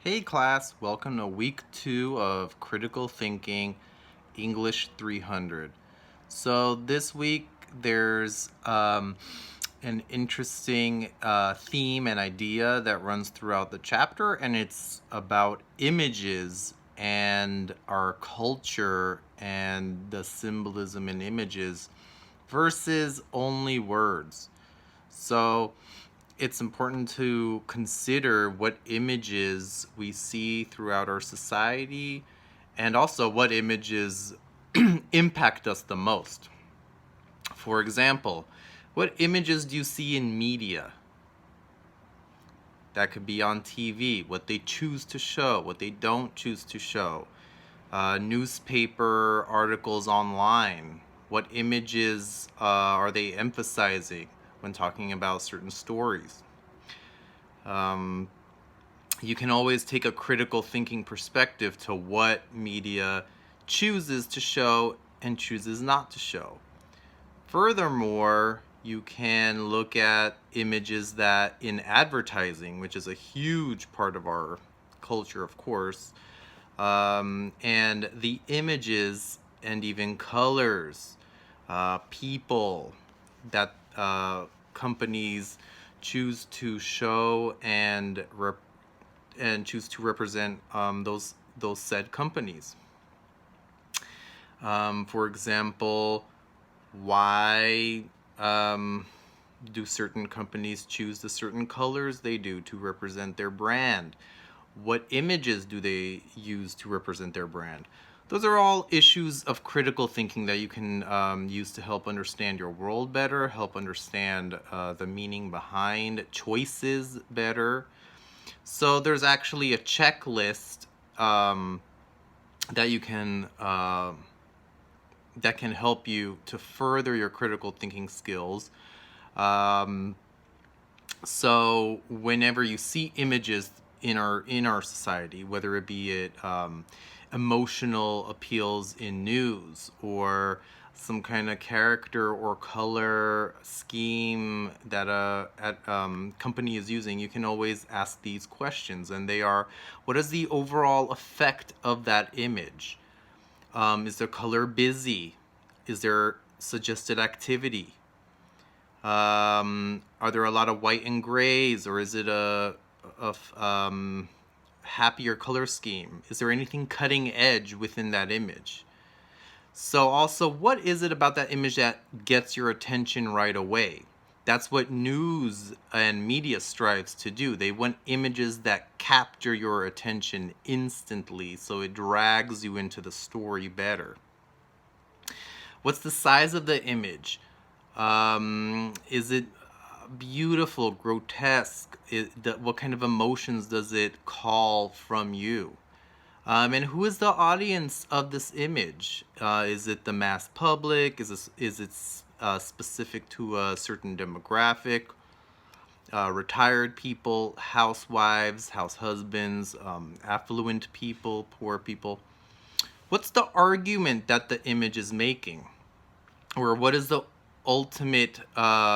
Hey class, welcome to week 2 of Critical Thinking English 300. So this week there's an interesting theme and idea that runs throughout the chapter, and it's about images and our culture and the symbolism in images versus only words. So it's important to consider what images we see throughout our society and also what images impact us the most. For example, what images do you see in media? That could be on TV, what they choose to show, what they don't choose to show. Newspaper articles online, what images are they emphasizing when talking about certain stories? You can always take a critical thinking perspective to what media chooses to show and chooses not to show. Furthermore, you can look at images that in advertising, which is a huge part of our culture, of course, and the images and even colors, people that companies choose to show and choose to represent those said companies. For example, why do certain companies choose the certain colors they do to represent their brand? What images do they use to represent their brand? Those are all issues of critical thinking that you can use to help understand your world better, help understand the meaning behind choices better. So there's actually a checklist that you can that can help you to further your critical thinking skills. So whenever you see images in our society, whether it be emotional appeals in news or some kind of character or color scheme that a company is using, you can always ask these questions, and they are: what is the overall effect of that image? Is the color busy? Is there suggested activity? Are there a lot of white and grays, or is it a happier color scheme? Is there anything cutting edge within that image? So also, what is it about that image that gets your attention right away? That's what news and media strives to do. They want images that capture your attention instantly, so it drags you into the story better. What's the size of the image? Is it beautiful, grotesque? What kind of emotions does it call from you? And who is the audience of this image? Is it the mass public? Is it specific to a certain demographic? Retired people, housewives, house husbands, affluent people, poor people. What's the argument that the image is making? Or what is the ultimate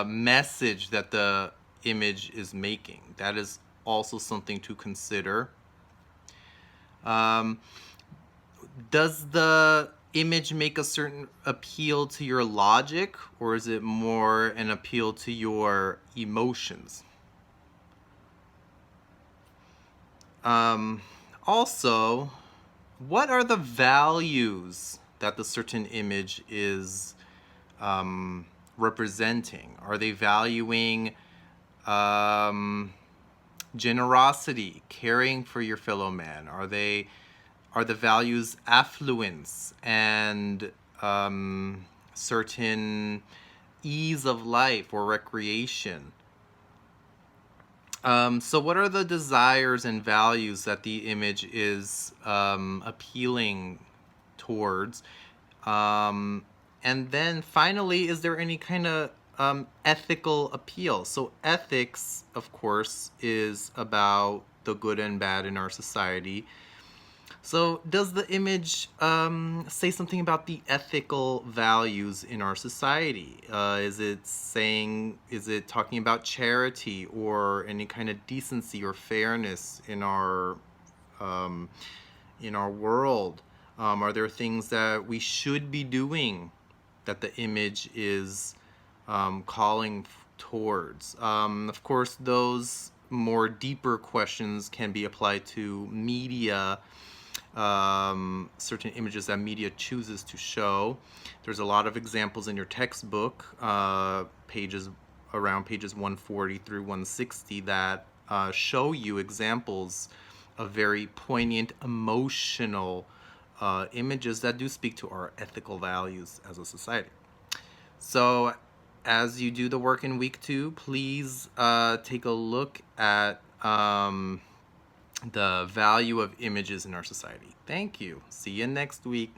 message that the image is making? That is also something to consider. Does the image make a certain appeal to your logic, or is it more an appeal to your emotions? Also, what are the values that the certain image is representing? Are they valuing generosity, caring for your fellow man? Are the values affluence and certain ease of life or recreation? So what are the desires and values that the image is appealing towards? And then finally, is there any kind of ethical appeal? So ethics, of course, is about the good and bad in our society. So does the image say something about the ethical values in our society? Is it talking about charity or any kind of decency or fairness in our in our world? Are there things that we should be doing that the image is calling towards? Of course, those more deeper questions can be applied to media, certain images that media chooses to show. There's a lot of examples in your textbook, around pages 140 through 160, that show you examples of very poignant, emotional images that do speak to our ethical values as a society. So as you do the work in week 2, please take a look at the value of images in our society. Thank you. See you next week.